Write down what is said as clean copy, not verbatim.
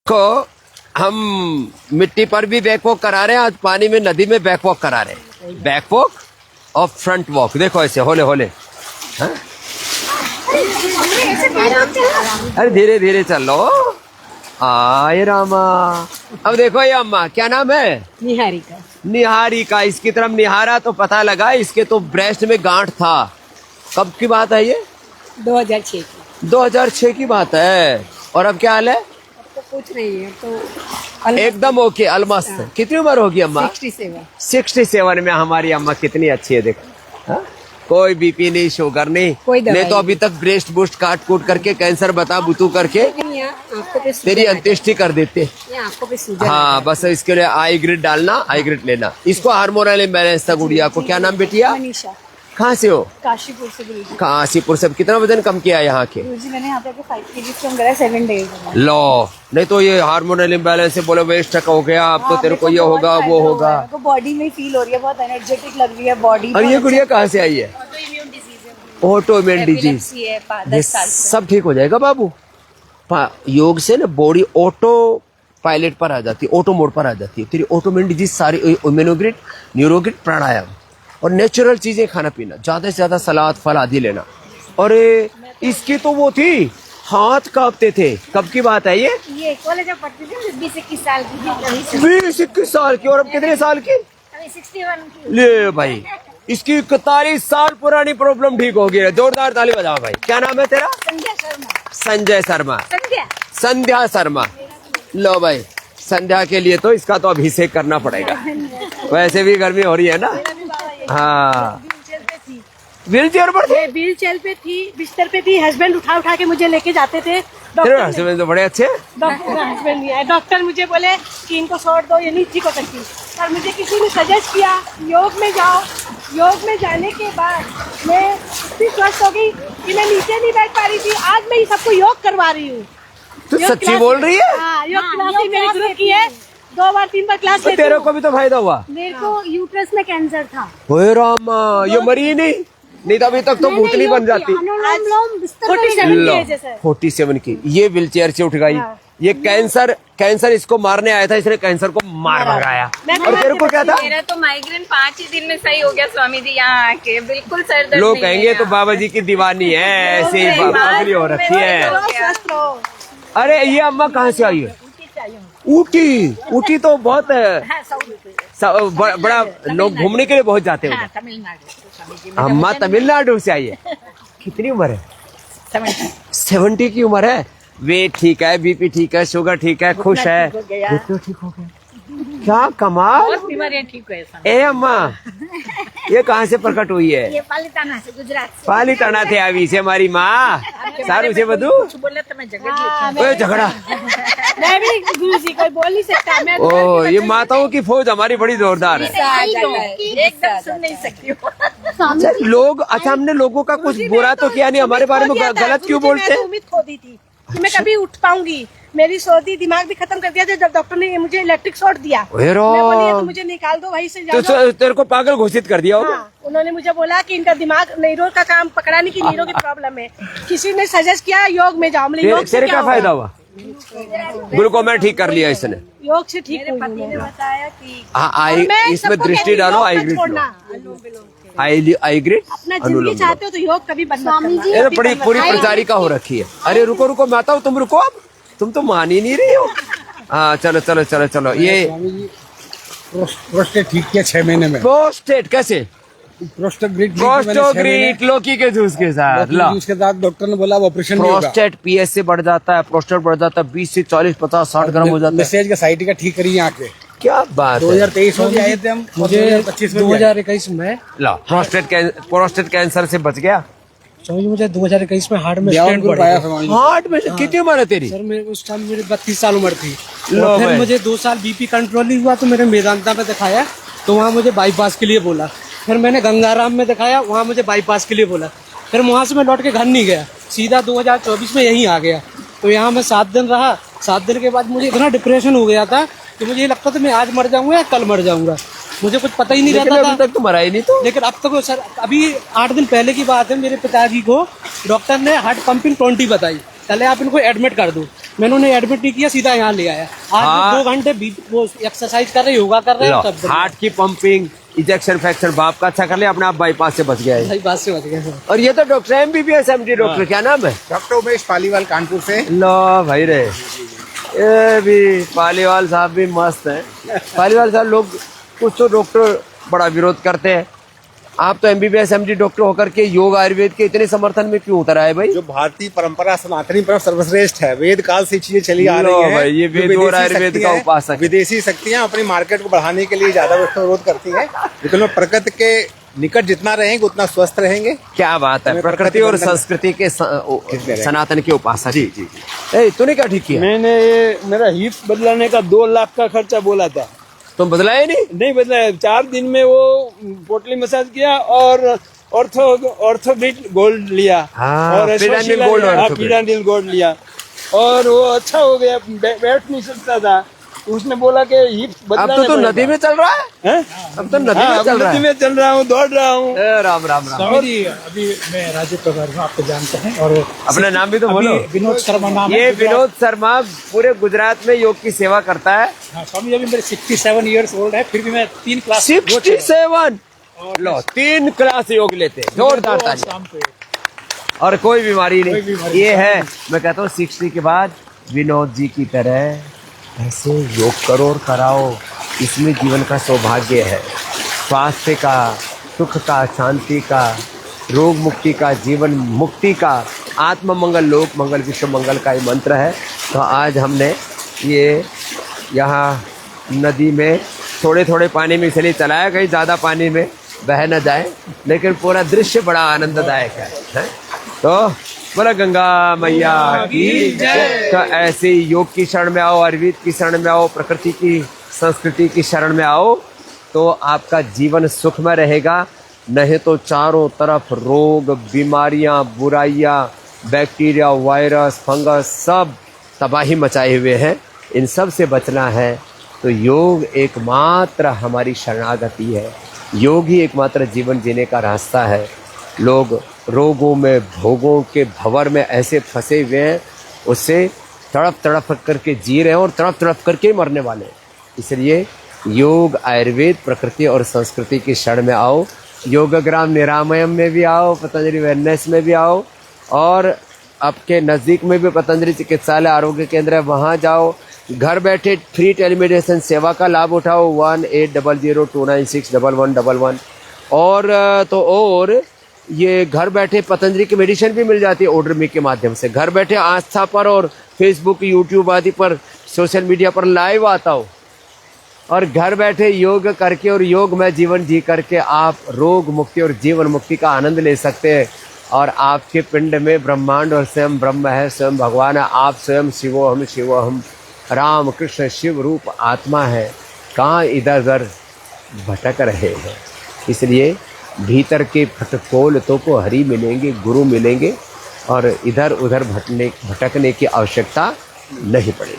को हम मिट्टी पर भी बैक वॉक करा रहे हैं, आज पानी में नदी में बैक वॉक करा रहे हैं। बैक वॉक और फ्रंट वॉक, देखो ऐसे होले होले। हाँ? अरे धीरे धीरे चलो। आए रामा। अब देखो ये अम्मा, क्या नाम है? निहारिका। निहारिका। इसकी तरफ निहारा तो पता लगा इसके तो ब्रेस्ट में गांठ था। कब की बात है ये? 2006 की। 2006 की बात है। और अब क्या हाल है? तो कुछ नहीं है तो एकदम ओके, अलमस्त। कितनी उम्र होगी अम्मा? 67। 67 में हमारी अम्मा कितनी अच्छी है, देखो। हाँ? कोई बीपी नहीं, शुगर नहीं, कोई दवाई नहीं तो अभी तक ब्रेस्ट बूस्ट काट कूट करके कैंसर बता बुतू करके तेरी अंत्येष्टि कर देते। हाँ, बस इसके लिए आई ग्रिड डालना, आई ग्रिड लेना। इसको हार्मोनल इम्बैलेंस था गुड़िया को। क्या नाम बेटिया? मनीषा। कहाँ से हो? काशीपुर से। गुरुजी काशीपुर से। कितना वजन कम किया यहाँ के? गुरुजी मैंने यहाँ पे 5 kg कम करा 7 days में। लो, नहीं तो ये हार्मोनल इम्बैलेंस से बोले वेस्ट हो गया, अब तो तेरे को ये होगा वो होगा। बॉडी में फील हो रही है, बहुत एनर्जेटिक लग रही है बॉडी। और ये गुड़िया कहाँ से आई है? Auto immune disease. ये 10 साल से। सब ठीक हो जाएगा बाबू। योग से ना बॉडी ऑटो पायलट पर आ जाती है, ऑटो मोड पर आ जाती है। तेरी ऑटो इम्यून डिजीज सारी, इम्यूनोग्रिड, न्यूरोग्रिड, प्राणायाम और नेचुरल चीजें खाना पीना, ज्यादा से ज्यादा सलाद फल आदि लेना। और इसकी तो वो थी, हाथ कांपते थे। कब की बात है ये? कॉलेज में पढ़ती थी, 20-21 साल की थी। 20-21 साल की। और अब कितने साल की? 61 की। ले भाई, इसकी 41 साल पुरानी प्रॉब्लम ठीक हो गई है। जोरदार ताली बजाओ भाई। क्या नाम है तेरा? संध्या शर्मा। संजय शर्मा। संध्या। संध्या शर्मा। लो भाई, संध्या के लिए तो इसका तो अभिषेक करना पड़ेगा। वैसे भी गर्मी हो रही है ना। हाँ, व्हील चेयर पर थी? व्हील चेयर पे थी, बिस्तर पे थी। हस्बैंड उठा उठा के मुझे लेके जाते थे। तेरे हस्बैंड तो बड़े अच्छे। हस्बैंड नहीं आए। डॉक्टर मुझे बोले कि इनको शॉट दो, ये नहीं ठीक हो सकती। और मुझे किसी ने सजेस्ट किया योग में जाओ। योग में जाने के बाद मैं इतनी स्वस्थ हो गई कि मैं नीचे नहीं बैठ पा रही थी। आज मैं सबको योग करवा रही हूँ। तू सच्ची बोल रही है? हाँ, योग क्लास मेरे ग्रुप की है। 2 बार 3 बार क्लास लेती हूँ। तेरे को भी तो फायदा हुआ? मेरे को यूट्रस में कैंसर था। ओए रामा, ये मरी नहीं तो अभी तक तो भूतनी बन जाती। 47 की ये व्हील चेयर से उठ गई। ये कैंसर इसको मारने आया था, इसने कैंसर को मार भगाया। और तेरे को क्या था? मेरा तो माइग्रेन 5 ही दिन में सही हो गया स्वामी जी यहाँ आके। बिल्कुल सर दर्द लोग कहेंगे तो बाबा जी की दीवानी है, ऐसे पगली हो रखी है। अरे ये अम्मा कहाँ से आई है? ऊटी तो बहुत बड़ा, लोग घूमने के लिए बहुत जाते हैं। अम्मा तमिलनाडु से आई है। कितनी उम्र है? 70 की उम्र है। वेट ठीक है, बीपी ठीक है, शुगर ठीक है, खुश है। घुटने ठीक हो गया। क्या कमाल। बीमारियां ठीक हुए। ए अम्मा, ये कहाँ से प्रकट हुई है? ये पालिताना से, गुजरात से। पालिताना थे अभी से हमारी माँ। सारू से बधु बोले तो मैं झगड़ा। मैं भी गुरुजी कोई बोल नहीं सकता। मैं ओ, ये माताओं की फौज हमारी बड़ी जोरदार है। एकदम सुन नहीं सकती हूँ। लोग, अच्छा हमने लोगों का कुछ बुरा तो किया नहीं, हमारे बारे में गलत क्यों बोलते हैं? उम्मीद खो दी थी कि मैं कभी उठ पाऊंगी। मेरी सर्दी दिमाग भी खत्म कर दिया था जब डॉक्टर ने मुझे इलेक्ट्रिक शॉट दिया। मैं बोली तो मुझे निकाल दो वहीं से। तो तेरे को पागल घोषित कर दिया होगा। हाँ, उन्होंने मुझे बोला कि इनका दिमाग नीरो का काम पकड़ाने की, नीरो की प्रॉब्लम है। किसी ने सजेस्ट किया योग में जाओ। तेरे क्या फायदा हुआ? गुरु को मैं ठीक कर लिया इसने। योग से ठीक हुई। पति ने बताया कि आई, इसमें दृष्टि डालो, आई ग्रिड आई ग्रिड। अपना जिंदगी चाहते हो तो योग कभी बनना। ये तो बड़ी पूरी प्रचारिका हो रखी है। अरे रुको माता, तुम रुको, अब तुम तो मान ही नहीं रही हो। हाँ, चलो। ये प्रोस्टेट ठीक किया 6 महीने में। प्रोस्टेट कैसे? प्रोस्टोग्रीट लौकी के जूस के साथ। उसके साथ डॉक्टर ने बोला ऑपरेशन नहीं होगा। प्रोस्टेट पीएस से बढ़ जाता है, प्रोस्टेट बढ़ जाता है 20 से 40, 50, 60 ग्राम हो जाता है। मैसेज का साइट का ठीक करी यहाँ के। क्या बात है। 2023 में आए थे हम, मुझे 2021 में प्रोस्टेट कैंसर से बच गया। मुझे 2021 में हार्ट में स्टेंट पड़ा। हार्ट में कितनी उम्र है तेरी? सर मेरे उस टाइम मेरी 32 साल उम्र थी। फिर मुझे 2 साल बीपी कंट्रोल नहीं हुआ तो मैंने मेदांता में दिखाया, तो वहाँ मुझे बाईपास के लिए बोला। फिर मैंने गंगाराम में दिखाया, वहाँ मुझे बाईपास के लिए बोला। फिर वहाँ से मैं लौट के घर नहीं गया, सीधा 2024 में यहीं आ गया। तो यहाँ मैं 7 दिन रहा। 7 दिन के बाद मुझे इतना डिप्रेशन हो गया था कि मुझे ये लगता था मैं आज मर जाऊंगा या कल मर जाऊंगा। मुझे कुछ पता ही नहीं रहता था। अभी तक तो मरा ही नहीं तो। लेकिन अब तक सर, अभी 8 दिन पहले की बात है, मेरे पिताजी को डॉक्टर ने हार्ट पंपिंग 20 बताई, पहले आप इनको एडमिट कर दो। मैंने उन्हें एडमिट नहीं किया, सीधा यहाँ ले आया। आज हाँ। 2 घंटे वो एक्सरसाइज कर रहे, योगा कर रहे हैं, सब हार्ट की पंपिंग, इंजेक्शन फैक्शन बाप का अच्छा कर लिया, अपने आप बाईपास से बच गया है। सही बात से बच गए सर। और ये तो डॉक्टर MBBS MD डॉक्टर, क्या नाम है? डॉक्टर उमेश पालीवाल कानपुर से। लो भाई रे, ये भी पालीवाल साहब भी मस्त हैं। पालीवाल साहब, लोग कुछ तो डॉक्टर बड़ा विरोध करते हैं, आप तो MBBS MD डॉक्टर होकर के योग आयुर्वेद के इतने समर्थन में क्यों उतर आए भाई? जो भारतीय परंपरा सनातनी परंपरा सर्वश्रेष्ठ है, वेद काल से चीजें चली आ लो रही हैं। भाई, ये जो वेद विदेशी और आयुर्वेद शक्तियां का उपासक है। विदेशी शक्तियां अपनी मार्केट को बढ़ाने के लिए ज्यादा विरोध करती हैं, लेकिन वो प्रकृति के निकट जितना रहेंगे उतना स्वस्थ रहेंगे। क्या बात है, हमें प्रकृति और बंधन- संस्कृति के सनातन के उपासक। जी जी। ए, तूने क्या ठीक किया? मैंने मेरा हिप्स बदलाने का 2 लाख का खर्चा बोला था, तुम बदलाए नहीं? बदला। 4 दिन में वो पोटली मसाज किया और ऑर्थोबिट गोल्ड लिया, हाँ, और पिरानिल गोल्ड ऑर्थोबिट। पिरानिल गोल्ड लिया, और वो अच्छा हो गया। बैठ नहीं सकता था, उसने बोला कि हिप्स अब बदलाना तो नदी में चल रहा है, हैं? अब तो नदी हाँ, में अब चल रहा नदी है। में चल रहा हूँ, दौड़ रहा हूँ। ए, राम राम राम। स्वामी जी, अभी मैं राजीव पवार हूँ, आपको जानते हैं। और अपना नाम भी तो बोलो। अभी विनोद शर्मा नाम है। ये विनोद शर्मा पूरे गुजरात में योग की सेवा करता है। हाँ, स्वामी जी, अभी मेरे 67 ईयर्स ओल्ड है, फिर भी मैं 3 क्लास 67 लो, 3 क्लास योग लेते हैं, जोरदार ताली। शाम को और कोई बीमारी नहीं। बीमारी ये है, मैं कहता हूँ 60 के बाद विनोद जी की तरह ऐसे योग करो और कराओ, इसमें जीवन का सौभाग्य है, स्वास्थ्य का, सुख का, शांति का, रोग मुक्ति का, जीवन मुक्ति का, आत्म मंगल, लोक मंगल, विश्व मंगल का ये मंत्र है। तो आज हमने ये यहाँ नदी में थोड़े थोड़े पानी में इसलिए चलाया, कहीं ज़्यादा पानी में बह न जाए, लेकिन पूरा दृश्य बड़ा आनंददायक है? तो बोला गंगा मैया की जय। तो ऐसे ही योग की शरण में आओ, आयुर्वेद की शरण में आओ, प्रकृति की संस्कृति की शरण में आओ, तो आपका जीवन सुखमय रहेगा। नहीं तो चारों तरफ रोग, बीमारियां, बुराइयां, बैक्टीरिया, वायरस, फंगस सब तबाही मचाए हुए हैं। इन सब से बचना है तो योग एकमात्र हमारी शरणागति है, योग ही एकमात्र जीवन जीने का रास्ता है। लोग रोगों में, भोगों के भंवर में ऐसे फंसे हुए हैं, उससे तड़प तड़प करके जी रहे हैं और तड़प तड़प करके मरने वाले हैं। इसलिए योग, आयुर्वेद, प्रकृति और संस्कृति की शरण में आओ। योगग्राम निरामयम में भी आओ, पतंजलि वेलनेस में भी आओ, और आपके नज़दीक में भी पतंजलि चिकित्सालय आरोग्य केंद्र है, वहाँ जाओ। घर बैठे फ्री टेलीमेडिसिन सेवा का लाभ उठाओ, 180029611111। और तो और ये घर बैठे पतंजलि की मेडिसिन भी मिल जाती है ऑर्डर मी के माध्यम से। घर बैठे आस्था पर और फेसबुक, यूट्यूब आदि पर, सोशल मीडिया पर लाइव आता हो, और घर बैठे योग करके और योग में जीवन जी करके आप रोग मुक्ति और जीवन मुक्ति का आनंद ले सकते हैं। और आपके पिंड में ब्रह्मांड और स्वयं ब्रह्म है, स्वयं भगवान है, आप स्वयं शिवोहम राम कृष्ण शिव रूप आत्मा है। कहाँ इधर उधर भटक रहे हैं? इसलिए भीतर के भटकोलतों को हरि मिलेंगे, गुरु मिलेंगे, और इधर उधर भटकने की आवश्यकता नहीं पड़ेगी।